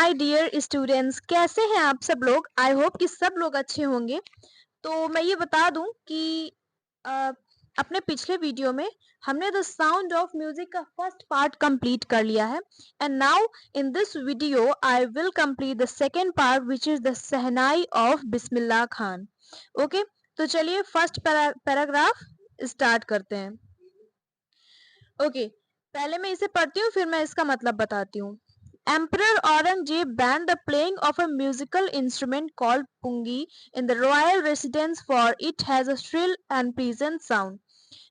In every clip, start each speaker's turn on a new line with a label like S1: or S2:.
S1: My dear students, कैसे हैं आप सब लोग। आई होप कि सब लोग अच्छे होंगे। तो मैं ये बता दूं कि अ, अपने पिछले वीडियो में हमने द साउंड ऑफ म्यूजिक का फर्स्ट पार्ट कंप्लीट कर लिया है। And now in this video I will complete the second part which is the shehnai of Bismillah Khan. Okay, तो चलिए फर्स्ट पैराग्राफ स्टार्ट करते हैं। ओके, पहले मैं इसे पढ़ती हूँ फिर मैं इसका मतलब बताती हूँ। Emperor Aurangzeb banned the playing of a musical instrument called pungi in the royal residence for it has a shrill and pleasant sound.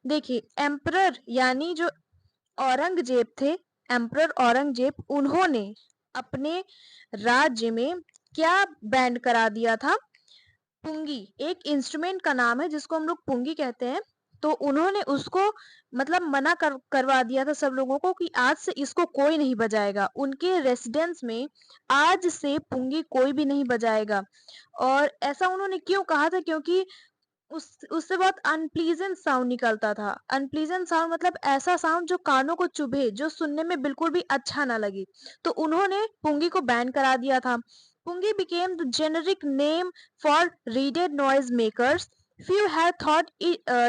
S1: देखिए, एम्परर यानी जो औरंगजेब थे, एम्परर औरंगजेब, उन्होंने अपने राज्य में क्या बैंड करा दिया था? पुंगी एक इंस्ट्रूमेंट का नाम है जिसको हम लोग पुंगी कहते हैं। तो उन्होंने उसको मतलब मना करवा दिया था सब लोगों को कि आज से इसको कोई नहीं बजाएगा। उनके रेसिडेंस में आज से पुंगी कोई भी नहीं बजाएगा। और ऐसा उन्होंने क्यों कहा था? क्योंकि उससे बहुत अनप्लीजेंट साउंड निकलता था। अनप्लीजेंट साउंड मतलब ऐसा साउंड जो कानों को चुभे, जो सुनने में बिल्कुल भी अच्छा ना लगे। तो उन्होंने पुंगी को बैन करा दिया था। पुंगी became the generic name for reeded noise makers. Few had thought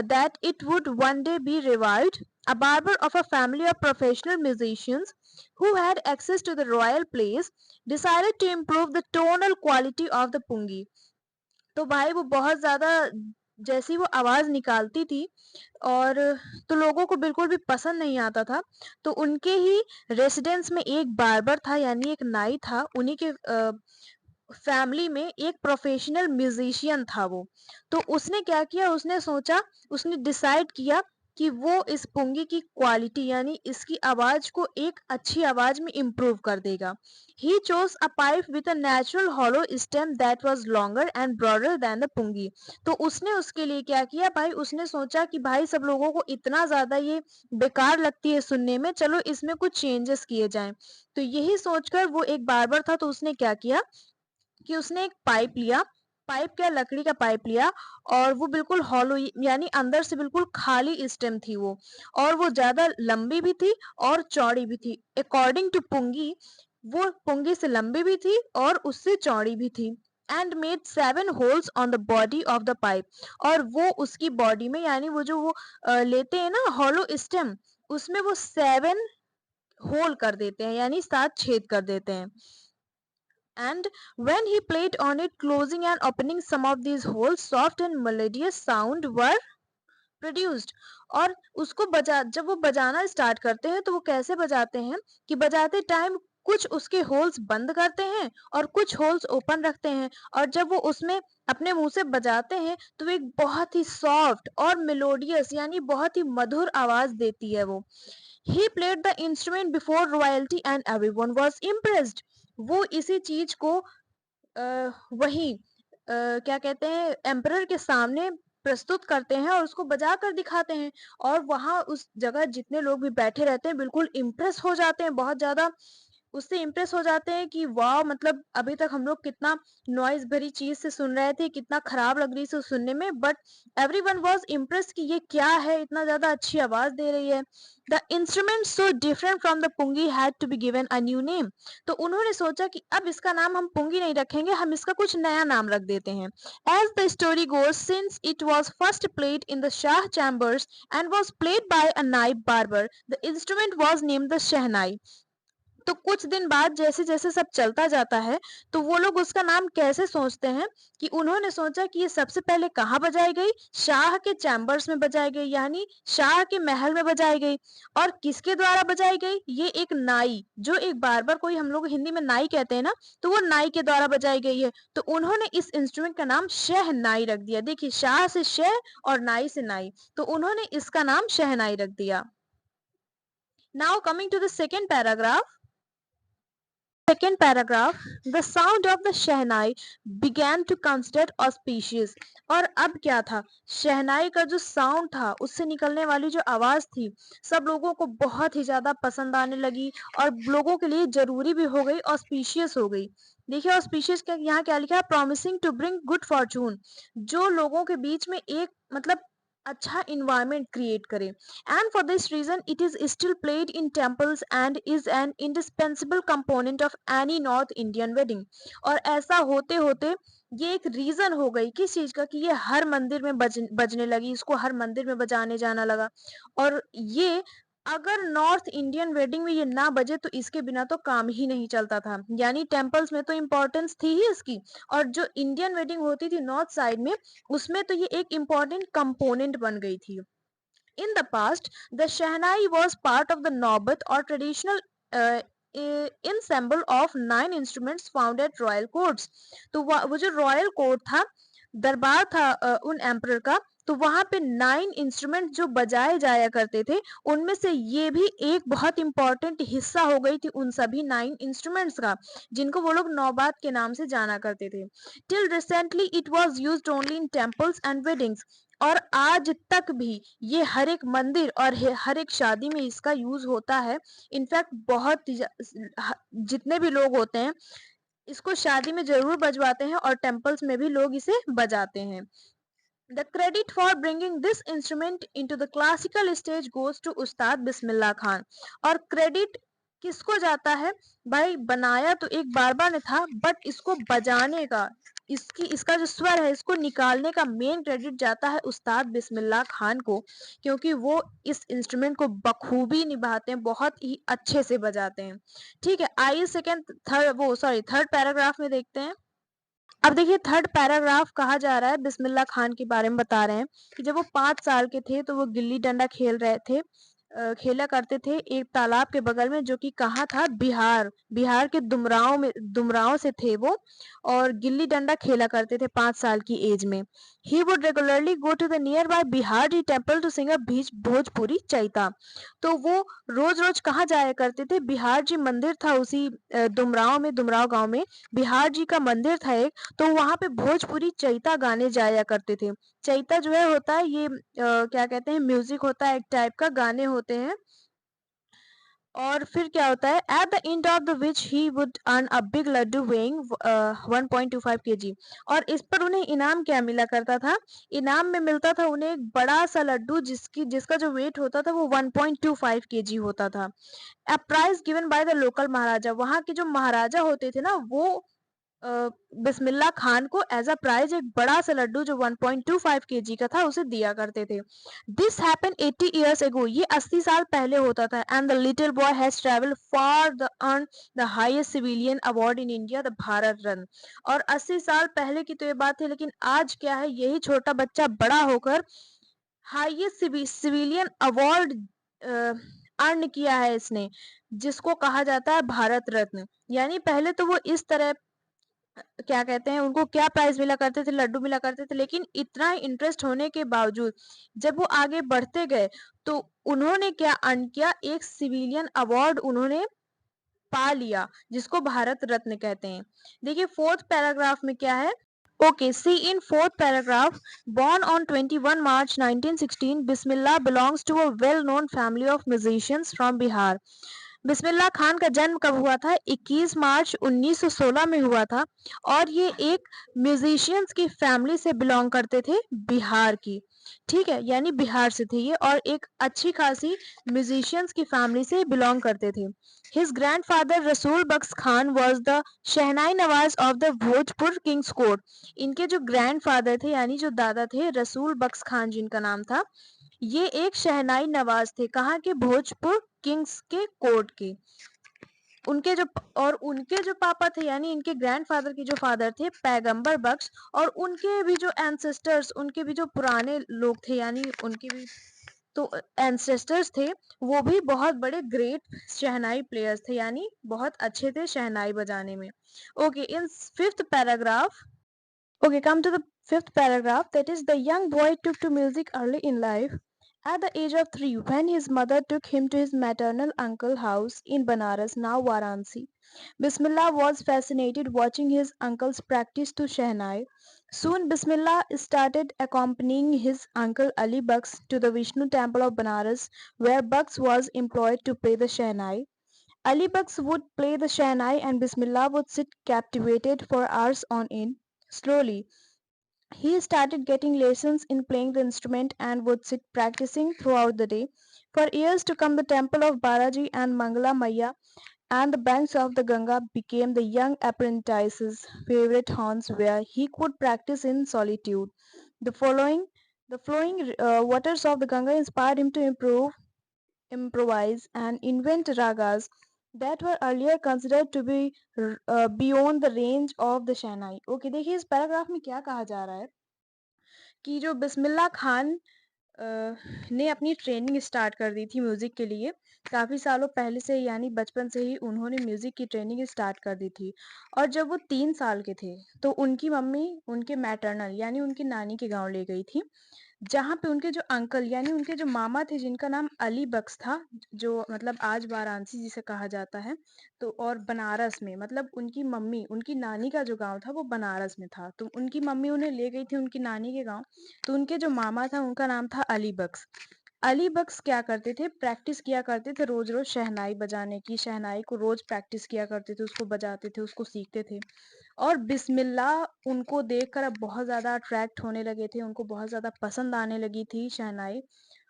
S1: that it would one day be revived. A barber of a family of professional musicians who had access to the royal place decided to improve the tonal quality of the pungi. तो भाई वो बहुत ज़्यादा जैसी वो आवाज़ निकालती थी और तो लोगों को बिल्कुल भी पसंद नहीं आता था। तो उनके ही रेसिडेंस में एक बार्बर था यानी एक नाई था, उन्हीं के फैमिली में एक प्रोफेशनल म्यूजिशियन था वो। तो उसने क्या किया, उसने सोचा, उसने डिसाइड किया कि वो इस पुंगी की क्वालिटी यानी इसकी आवाज को एक अच्छी आवाज में इम्प्रूव कर देगा। He chose a pipe with a natural hollow stem that was longer and broader than the pungi. तो उसने उसके लिए क्या किया भाई, उसने सोचा कि भाई सब लोगों को इतना ज्यादा ये बेकार लगती है सुनने में, चलो इसमें कुछ चेंजेस किए जाएं। तो यही सोचकर वो एक बार्बर था, तो उसने क्या किया कि उसने एक पाइप लिया। पाइप क्या, लकड़ी का पाइप लिया और वो बिल्कुल हॉलो यानी अंदर से बिल्कुल खाली स्टेम थी वो। और वो ज्यादा लंबी भी थी और चौड़ी भी थी। अकॉर्डिंग टू पुंगी, वो पुंगी से लंबी भी थी और उससे चौड़ी भी थी। And made 7 holes on the body of the pipe. और वो उसकी बॉडी में यानी वो जो वो लेते हैं ना हॉलो स्टेम, उसमें वो 7 होल कर देते हैं यानी 7 छेद कर देते हैं। And when he played on it, closing and opening some of these holes, soft and melodious sound were produced. और उसको जब वो बजाना स्टार्ट करते हैं तो वो कैसे बजाते हैं कि बजाते टाइम कुछ उसके होल्स बंद करते हैं और कुछ होल्स ओपन रखते हैं। और जब वो उसमें अपने मुंह से बजाते हैं तो वो एक बहुत ही सॉफ्ट और मेलोडियस यानी बहुत ही मधुर आवाज देती है वो। He played the instrument before royalty and everyone was impressed. वो इसी चीज को वही क्या कहते हैं एम्परर के सामने प्रस्तुत करते हैं और उसको बजा कर दिखाते हैं। और वहां उस जगह जितने लोग भी बैठे रहते हैं बिल्कुल इम्प्रेस हो जाते हैं, बहुत ज्यादा उससे इम्प्रेस हो जाते हैं कि वाह, मतलब अभी तक हम लोग कितना नॉइज भरी चीज से सुन रहे थे, कितना खराब लग रही थी सुनने में, बट एवरीवन वाज इम्प्रेस कि ये क्या है, इतना ज्यादा अच्छी आवाज दे रही है। The instrument so different from the pungi had to be given a new name. तो उन्होंने सोचा कि अब इसका नाम हम पुंगी नहीं रखेंगे, हम इसका कुछ नया नाम रख देते हैं। As the story goes, since it was first played in the Shah chambers and was played by a naib barber, the instrument was named the shehnai. तो कुछ दिन बाद जैसे जैसे सब चलता जाता है तो वो लोग उसका नाम कैसे सोचते हैं कि उन्होंने सोचा कि ये सबसे पहले कहाँ बजाई गई, शाह के चैम्बर्स में बजाई गई यानी शाह के महल में बजाई गई। और किसके द्वारा बजाई गई? ये एक नाई, जो एक बार्बर, कोई हम लोग हिंदी में नाई कहते हैं ना, तो वो नाई के द्वारा बजाई गई है। तो उन्होंने इस इंस्ट्रूमेंट का नाम शहनाई रख दिया। देखिए, शाह से शह और नाई से नाई, तो उन्होंने इसका नाम शहनाई रख दिया। Now coming to the second paragraph. Second paragraph, the sound of the shehnai began to consider auspicious। और अब क्या था, शहनाई का जो साउंड था, उससे निकलने वाली जो आवाज थी, सब लोगों को बहुत ही ज्यादा पसंद आने लगी और लोगों के लिए जरूरी भी हो गई, ऑस्पिशियस हो गई। देखिए ऑस्पिशियस क्या यहाँ क्या लिखा है, promising to bring good fortune. जो लोगों के बीच में एक मतलब अच्छा इन्वायरमेंट क्रिएट करें। And for this reason it is still played in temples and is an indispensable component of any north Indian wedding. और ऐसा होते होते ये एक रीजन हो गई किस चीज का कि ये हर मंदिर में बजने लगी, इसको हर मंदिर में बजाने जाना लगा। और ये अगर नॉर्थ इंडियन वेडिंग में ये ना बजे तो इसके बिना तो काम ही नहीं चलता था। यानी टेम्पल्स में तो इम्पोर्टेंस थी ही इसकी, और जो इंडियन वेडिंग होती थी नॉर्थ साइड में उसमें तो ये एक इम्पॉर्टेंट कंपोनेंट बन गई थी। In the past, the Shehnai was part of the Naubat or traditional ensemble of 9 instruments found at royal courts। तो वो जो रॉयल कोर्ट था, दरबार था उन एम्परर का, तो वहां पे 9 इंस्ट्रूमेंट जो बजाए जाया करते थे उनमें से ये भी एक बहुत इंपॉर्टेंट हिस्सा हो गई थी उन सभी 9 इंस्ट्रूमेंट्स का, जिनको वो लोग नौबात के नाम से जाना करते थे। Till recently it was use only in temples and weddings. और आज तक भी ये हर एक मंदिर और हर एक शादी में इसका यूज होता है। इनफैक्ट जितने भी लोग होते हैं इसको शादी में जरूर बजवाते हैं और टेम्पल्स में भी लोग इसे बजाते हैं। The credit for bringing this instrument into the classical stage goes to उस्ताद बिस्मिल्लाह खान। और क्रेडिट किसको जाता है? भाई बनाया तो एक बारबा ने था, बट इसको बजाने का, इसका जो स्वर है इसको निकालने का मेन क्रेडिट जाता है उस्ताद बिस्मिल्लाह खान को, क्योंकि वो इस इंस्ट्रूमेंट को बखूबी निभाते हैं, बहुत ही अच्छे से बजाते हैं। ठीक है, आइए थर्ड पैराग्राफ में देखते हैं। अब देखिए थर्ड पैराग्राफ कहा जा रहा है, बिस्मिल्लाह खान के बारे में बता रहे हैं कि जब वो 5 साल के थे तो वो गिल्ली डंडा खेल रहे थे, खेला करते थे एक तालाब के बगल में, जो कि कहाँ था? बिहार। बिहार के दुमराव से थे वो, और गिल्ली डंडा खेला करते थे 5 साल की एज में। He would regularly go to the nearby Bihari temple to sing a Bhojpuri chaita. तो वो रोज रोज कहाँ जाया करते थे? बिहार जी मंदिर था उसी दुमराव गांव में बिहार जी का मंदिर था एक, तो वहां पे भोजपुरी चैता गाने जाया करते थे। चैता जो है होता है ये क्या कहते हैं, म्यूजिक होता है एक टाइप का, गाने होते हैं। और फिर क्या होता है? At the end of the which he would earn a big laddu weighing 1.25 kg। और इस पर उन्हें इनाम क्या मिला करता था? इनाम में मिलता था उन्हें एक बड़ा सा लड्डू जिसका जो वेट होता था वो 1.25 kg होता था। A prize given by the local Maharaja. वहां के जो महाराजा होते थे ना वो बिस्मिल्लाह खान को एज अ प्राइज एक बड़ा सा लड्डू जो 1.25 kg का था उसे दिया करते थे। This happen 80 years ago। ये 80 साल पहले होता था। And the little boy has travelled for the earn the highest civilian award in India, the Bharat Ratna. और 80 साल पहले की तो ये बात है, लेकिन आज क्या है, यही छोटा बच्चा बड़ा होकर हाईएस्ट सिविलियन अवार्ड अर्न किया है इसने, जिसको कहा जाता है भारत रत्न। यानी पहले तो वो इस तरह क्या कहते हैं, उनको क्या प्राइज मिला करते थे? लड्डू मिला करते थे। लेकिन इतना इंटरेस्ट होने के बावजूद जब वो आगे बढ़ते गए तो उन्होंने क्या अर्न किया? एक सिविलियन अवार्ड उन्होंने पा लिया, जिसको भारत रत्न कहते हैं। देखिए फोर्थ पैराग्राफ में क्या है? Okay, see in fourth paragraph, born on 21 March 1916, Bismillah belongs to a well-known family of musicians from Bihar। Bismillah Khan का जन्म कब हुआ था? 21 मार्च 1916 में हुआ था, और ये एक म्यूजिशियंस की फैमिली से बिलोंग करते थे, बिहार की। ठीक है, यानी बिहार से थे ये, और एक अच्छी खासी म्यूजिशियंस की फैमिली से बिलोंग करते थे। His grandfather Rasool Bakhsh Khan was the shehnai nawaz of the Bhojpur king's court. इनके जो ग्रैंडफादर थे यानी जो दादा थे, रसूल बख्श खान जिनका नाम था, ये एक शहनाई नवाज थे। कहाँ के? भोजपुर किंग्स के कोर्ट के। उनके जो पापा थे यानी इनके ग्रैंडफादर के जो फादर थे, पैगंबर बख्श, और उनके भी जो एंसेस्टर्स, उनके भी जो पुराने लोग थे यानी उनके भी तो एंसेस्टर्स थे, वो भी बहुत बड़े ग्रेट शहनाई प्लेयर्स थे, यानी बहुत अच्छे थे शहनाई बजाने में। Okay, in fifth paragraph, okay, come to the fifth paragraph, that is, the young boy took to music early in life. At the age of 3, when his mother took him to his maternal uncle house in Banaras, now Varanasi, Bismillah was fascinated watching his uncles practice to Shehnai. Soon Bismillah started accompanying his uncle Ali Bux to the Vishnu temple of Banaras, where Bux was employed to play the Shehnai. Ali Bux would play the Shehnai and Bismillah would sit captivated for hours on end. Slowly, He started getting lessons in playing the instrument and would sit practicing throughout the day. For years to come, the temple of Balaji and Mangala Maya and the banks of the Ganga became the young apprentice's favorite haunts where he could practice in solitude. The following the flowing waters of the Ganga inspired him to improvise and invent ragas that were earlier considered to be beyond the range of the shehnai. Okay, देखिए इस paragraph में क्या कहा जा रहा है कि जो बिस्मिल्लाह खान अ, ने अपनी ट्रेनिंग स्टार्ट कर दी थी म्यूज़िक के लिए। काफ़ी सालों पहले से यानी बचपन से ही उन्होंने म्यूज़िक की ट्रेनिंग स्टार्ट कर दी थी और जब वो 3 साल के थे, तो उनकी मम्मी उनके मैटरनल यानी उनकी नानी के गाँव ले गई थी। जहाँ पे उनके जो अंकल यानी उनके जो मामा थे जिनका नाम अली बख्श था, जो मतलब आज वाराणसी जिसे कहा जाता है, तो और बनारस में मतलब उनकी मम्मी उनकी नानी का जो गाँव था वो बनारस में था। तो उनकी मम्मी उन्हें ले गई थी उनकी नानी के गाँव, तो उनके जो मामा था उनका नाम था अली बख्श। अली बख्श क्या करते थे, प्रैक्टिस किया करते थे रोज़-रोज़ शहनाई बजाने की, शहनाई को रोज़ प्रैक्टिस किया करते थे, उसको बजाते थे, उसको सीखते थे। और बिस्मिल्लाह उनको देखकर अब बहुत ज़्यादा अट्रैक्ट होने लगे थे, उनको बहुत ज़्यादा पसंद आने लगी थी शहनाई।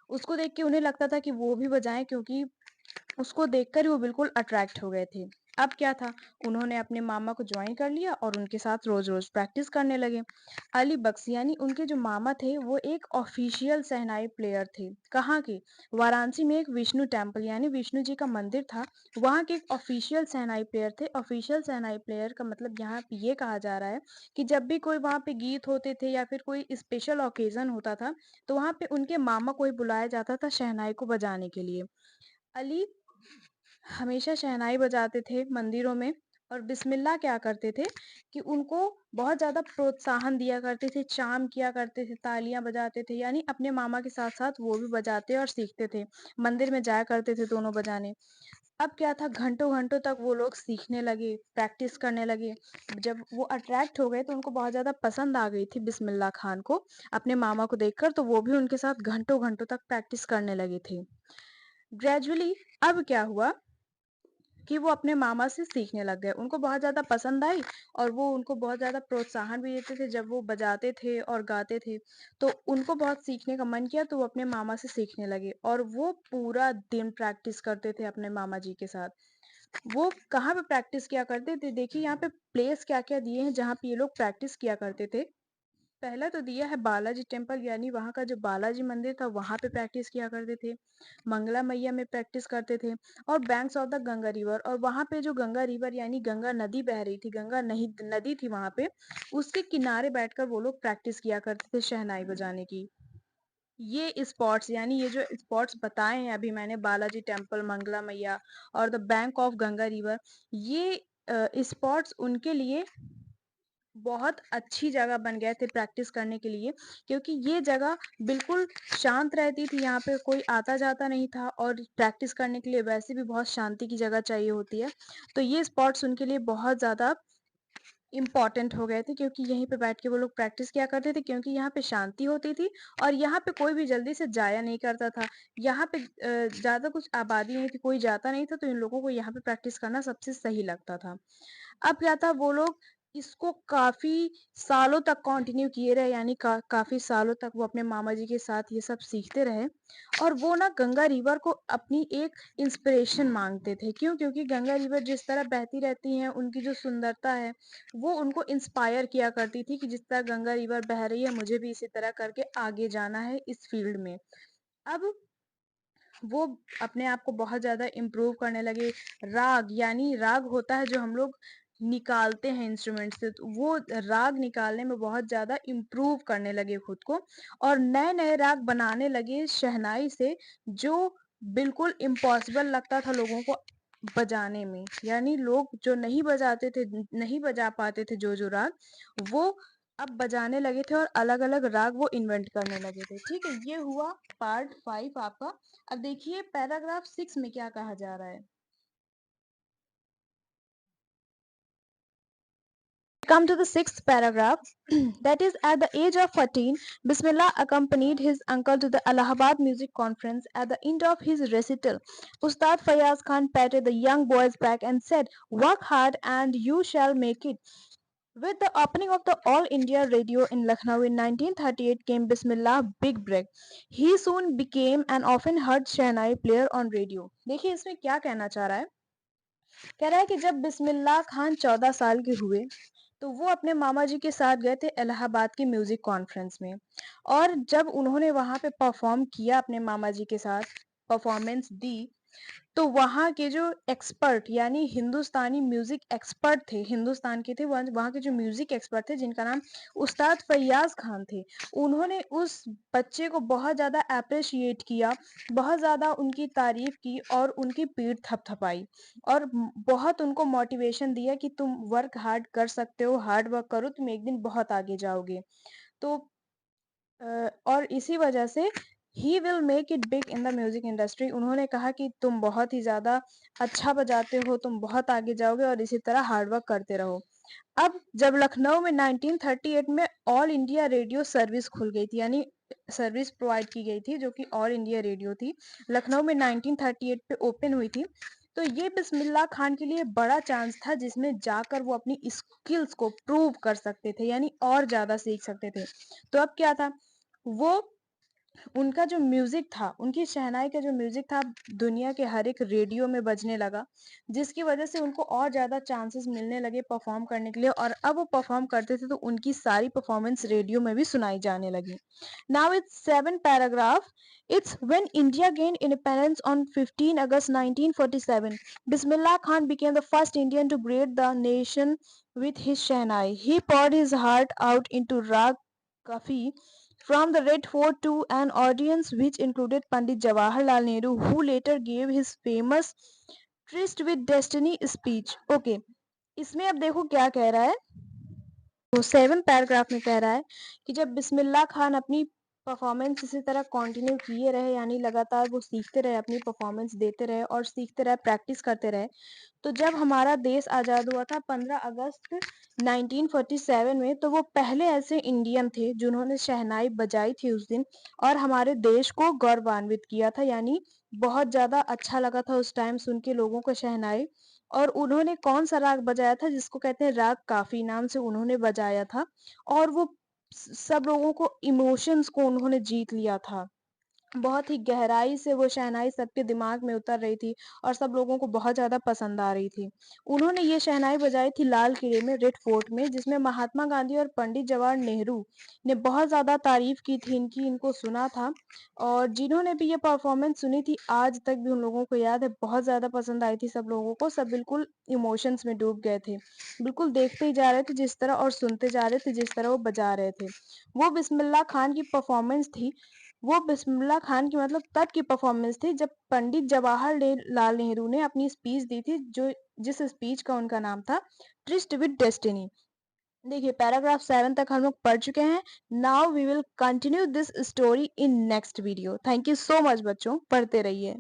S1: उसको देख के उन्हें लगता था कि वो भी बजाएँ क्योंकि उसको देखकर ही वो बिल्कुल अट्रैक्ट हो गए थे। अब क्या था, उन्होंने अपने मामा को जॉइन कर लिया और उनके साथ रोज़-रोज़ प्रैक्टिस करने लगे। अली बख्श यानी उनके जो मामा थे, वो एक ऑफ़िशियल शहनाई प्लेयर थे। कहाँ के? वाराणसी में एक विष्णु टेम्पल यानी विष्णु जी का मंदिर था, वहाँ के एक ऑफ़िशियल शहनाई प्लेयर थे। ऑफ़िशियल शहनाई प्लेयर का मतलब यहाँ पे ये कहा जा रहा है कि जब भी कोई वहाँ पे गीत होते थे या फिर कोई स्पेशल ऑकेज़न होता था, तो वहाँ पे उनके मामा को ही बुलाया जाता था शहनाई को बजाने के लिए। अली हमेशा शहनाई बजाते थे मंदिरों में और बिस्मिल्लाह क्या करते थे कि उनको बहुत ज़्यादा प्रोत्साहन दिया करते थे, चार्म किया करते थे, तालियाँ बजाते थे, यानी अपने मामा के साथ-साथ वो भी बजाते और सीखते थे। मंदिर में जाया करते थे दोनों बजाने। अब क्या था, घंटों-घंटों तक वो लोग सीखने लगे, प्रैक्टिस करने लगे। जब वो अट्रैक्ट हो गए तो उनको बहुत ज़्यादा पसंद आ गई थी बिस्मिल्लाह खान को, अपने मामा को देखकर, तो वो भी उनके साथ घंटों-घंटों तक प्रैक्टिस करने लगे थे। ग्रेजुअली अब क्या हुआ कि वो अपने मामा से सीखने लग गए। उनको बहुत ज़्यादा पसंद आई और वो उनको बहुत ज़्यादा प्रोत्साहन भी देते थे जब वो बजाते थे और गाते थे। तो उनको बहुत सीखने का मन किया तो वो अपने मामा से सीखने लगे और वो पूरा दिन प्रैक्टिस करते थे अपने मामा जी के साथ। वो कहाँ पे प्रैक्टिस किया करते थे, देखिए यहाँ पे प्लेस क्या-क्या दिए हैं जहाँ पे ये लोग प्रैक्टिस किया करते थे। पहला तो दिया है बालाजी टेम्पल यानी वहाँ का जो बालाजी मंदिर था वहाँ पे प्रैक्टिस किया करते थे। मंगला मैया में प्रैक्टिस करते थे और banks of the Ganga river, और वहाँ पे जो गंगा रिवर यानी गंगा नदी बह रही थी, गंगा नहीं नदी थी वहाँ पे, उसके किनारे बैठकर वो लोग प्रैक्टिस किया करते थे शहनाई बजाने की। ये स्पॉट्स यानी ये जो स्पॉट्स बताए हैं अभी मैंने, बालाजी टेम्पल, मंगला मैया और the bank of Ganga river, ये स्पॉट्स उनके लिए बहुत अच्छी जगह बन गए थे प्रैक्टिस करने के लिए, क्योंकि ये जगह बिल्कुल शांत रहती थी, यहाँ पे कोई आता-जाता नहीं था और प्रैक्टिस करने के लिए वैसे भी बहुत शांति की जगह चाहिए होती है। तो ये स्पॉट्स उनके लिए बहुत ज़्यादा इम्पोर्टेंट हो गए थे क्योंकि यहीं पे बैठ के वो लोग प्रैक्टिस किया करते थे, क्योंकि यहाँ पे शांति होती थी और यहाँ पे कोई भी जल्दी से जाया नहीं करता था। यहाँ पे ज़्यादा कुछ आबादी नहीं थी, कोई जाता नहीं था, तो इन लोगों को यहाँ पे प्रैक्टिस करना सबसे सही लगता था। अब क्या था, वो लोग इसको काफ़ी सालों तक कंटिन्यू किए रहे, यानी काफ़ी सालों तक वो अपने मामा जी के साथ ये सब सीखते रहे और वो ना गंगा रिवर को अपनी एक इंस्पिरेशन मानते थे। क्यों? क्योंकि गंगा रिवर जिस तरह बहती रहती हैं, उनकी जो सुंदरता है, वो उनको इंस्पायर किया करती थी कि जिस तरह गंगा रिवर बह रही है, मुझे भी इसी तरह करके आगे जाना है इस फील्ड में। अब वो अपने आप को बहुत ज़्यादा इम्प्रूव करने लगे। राग यानी राग होता है जो हम लोग निकालते हैं इंस्ट्रूमेंट से, तो वो राग निकालने में बहुत ज़्यादा इम्प्रूव करने लगे खुद को और नए-नए राग बनाने लगे शहनाई से, जो बिल्कुल इम्पॉसिबल लगता था लोगों को बजाने में। यानी लोग जो नहीं बजाते थे, नहीं बजा पाते थे जो-जो राग, वो अब बजाने लगे थे और अलग-अलग राग वो इन्वेंट करने लगे थे। ठीक है? ये हुआ पार्ट 5 आपका। अब देखिए पैराग्राफ 6 में क्या कहा जा रहा है। Come to the sixth paragraph. That is, at the age of 14, Bismillah accompanied his uncle to the Allahabad Music Conference. At the end of his recital, Ustad Fayaz Khan patted the young boy's back and said, "Work hard and you shall make it." With the opening of the All India Radio in Lucknow in 1938 came Bismillah Big Break. He soon became an often heard shehnai player on radio. देखिए इसमें क्या कहना चाह रहा है, कह रहा है कि जब बिस्मिल्लाह खान 14 साल के हुए तो वो अपने मामा जी के साथ गए थे इलाहाबाद की म्यूजिक कॉन्फ्रेंस में। और जब उन्होंने वहां पे परफॉर्म किया, अपने मामा जी के साथ परफॉर्मेंस दी, तो वहाँ के जो एक्सपर्ट यानी हिंदुस्तानी म्यूजिक एक्सपर्ट थे, हिंदुस्तान के थे, वहाँ के जो म्यूजिक एक्सपर्ट थे जिनका नाम उस्ताद फैयाज खान थे, उन्होंने उस बच्चे को बहुत ज़्यादा अप्रिशिएट किया, बहुत ज़्यादा उनकी तारीफ की और उनकी पीठ थपथपाई और बहुत उनको मोटिवेशन दिया कि तुम वर्क हार्ड कर सकते हो, हार्ड वर्क करो, तुम एक दिन बहुत आगे जाओगे। तो और इसी वजह से he will make it big in the music industry. उन्होंने कहा कि तुम बहुत ही ज़्यादा अच्छा बजाते हो, तुम बहुत आगे जाओगे और इसी तरह हार्ड वर्क करते रहो। अब जब लखनऊ में 1938 में ऑल इंडिया रेडियो सर्विस खुल गई थी, यानी सर्विस प्रोवाइड की गई थी जो कि ऑल इंडिया रेडियो थी, लखनऊ में 1938 पे ओपन हुई थी। तो ये बिस्मिल्लाह खान के लिए बड़ा चांस था जिसमें जाकर वो अपनी स्किल्स को प्रूव कर सकते थे, यानी और ज़्यादा सीख सकते थे। तो अब क्या था, वो उनका जो म्यूजिक था, उनकी शहनाई का जो म्यूजिक था, दुनिया के हर एक रेडियो में बजने लगा, जिसकी वजह से उनको और ज़्यादा चांसेस मिलने लगे परफॉर्म करने के लिए। और अब वो परफॉर्म करते थे तो उनकी सारी परफॉर्मेंस रेडियो में भी सुनाई जाने लगी। Now it's 7 paragraph. It's when India gained independence on 15 August 1947. Bismillah Khan became the first Indian to greet the nation with his Shehnai. He poured his heart out into Rag Kafi from the Red Fort to an audience which included Pandit Jawaharlal Nehru, who later gave his famous Tryst with Destiny speech. Okay, इसमें अब देखो क्या कह रहा है। तो 7 paragraph में कह रहा है कि जब बिस्मिल्लाह खान अपनी परफॉर्मेंस इसी तरह कंटिन्यू किए रहे, यानी लगातार वो सीखते रहे, अपनी परफॉर्मेंस देते रहे और सीखते रहे, प्रैक्टिस करते रहे, तो जब हमारा देश आज़ाद हुआ था 15 अगस्त 1947 में, तो वो पहले ऐसे इंडियन थे जिन्होंने शहनाई बजाई थी उस दिन और हमारे देश को गौरवान्वित किया था। यानी बहुत ज़्यादा अच्छा लगा था उस टाइम सुन के लोगों को शहनाई। और उन्होंने कौन सा राग बजाया था जिसको कहते हैं राग काफी, नाम से उन्होंने बजाया था। और वो सब लोगों को इमोशंस को उन्होंने जीत लिया था। बहुत ही गहराई से वो शहनाई सबके दिमाग में उतर रही थी और सब लोगों को बहुत ज़्यादा पसंद आ रही थी। उन्होंने ये शहनाई बजाई थी लाल किले में, रेड फोर्ट में, जिसमें महात्मा गांधी और पंडित जवाहर नेहरू ने बहुत ज़्यादा तारीफ की थी इनकी, इनको सुना था। और जिन्होंने भी ये परफॉर्मेंस सुनी थी आज तक भी उन लोगों को याद है, बहुत ज़्यादा पसंद आई थी सब लोगों को, सब बिल्कुल इमोशंस में डूब गए थे, बिल्कुल देखते ही जा रहे थे जिस तरह और सुनते जा रहे थे जिस तरह वो बजा रहे थे। वो बिस्मिल्लाह खान की परफॉर्मेंस थी, वो बिस्मिल्लाह खान की मतलब तब की परफॉर्मेंस थी जब पंडित जवाहर लाल नेहरू ने अपनी स्पीच दी थी, जो जिस स्पीच का उनका नाम था ट्रिस्ट विद डेस्टिनी। देखिए पैराग्राफ 7 तक हम लोग पढ़ चुके हैं। Now we will continue this story in next video. Thank you so much बच्चों, पढ़ते रहिए।